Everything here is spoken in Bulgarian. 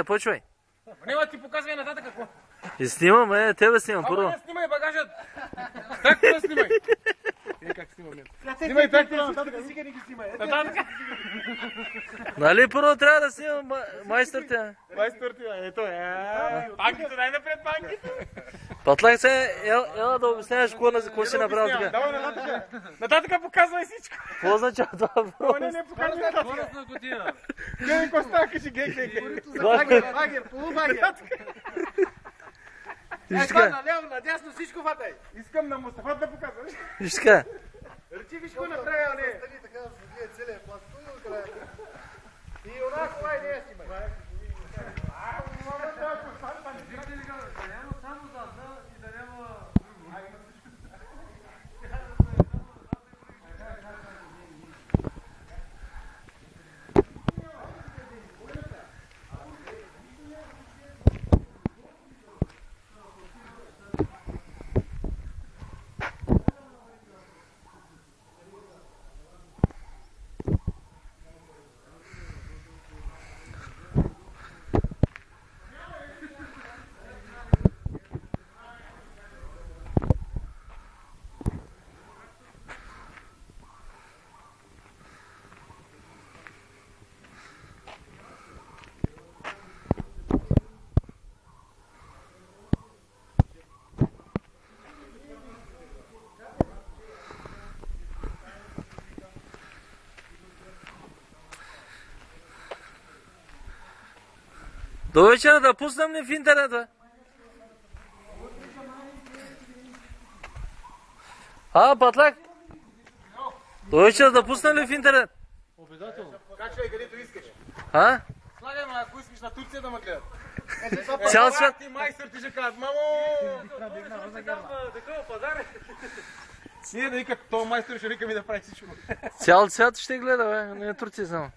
Почвай. Няма ти показвай нататък какво. И снимам, тебе снимам първо. Не снимай багажът. Так не снимай. Как снимаме? Снимай так нататък, сега не ги снимай. Нататък. Нали първо трябва да снимам майстор-тя? Майстор-тя, ето е. Панкито, най-напред панкито. Патлак се, ела да обясняваш какво си направил така. Давай нататък. Нататък показвай всичко. Какво означава това въпрос? Не показвай нататък. Гледай какво става, кажи гей. Багер, полубагер. Виж така. Наляво, надясно, всичко ватай. Искам на Мустафа да показваш. Виж така. Речи, виж какво направил, не. Стани така, вие целият пласт. И онак, това и не я снимай. До вечера да пуснем ли в интернет, бе? Патлак? До вечера да пуснем ли в интернет? Обязателно. Качвай където искаш. Слагай ме, ако искаш на Турция да ме гледат. Цял свят? Ти майстор ти ще кажат, мамо! Такова пазар. Ние да викат, този майстор ще вика ми да прави всичко. Цял свят ще гледа, бе, не е Турция само.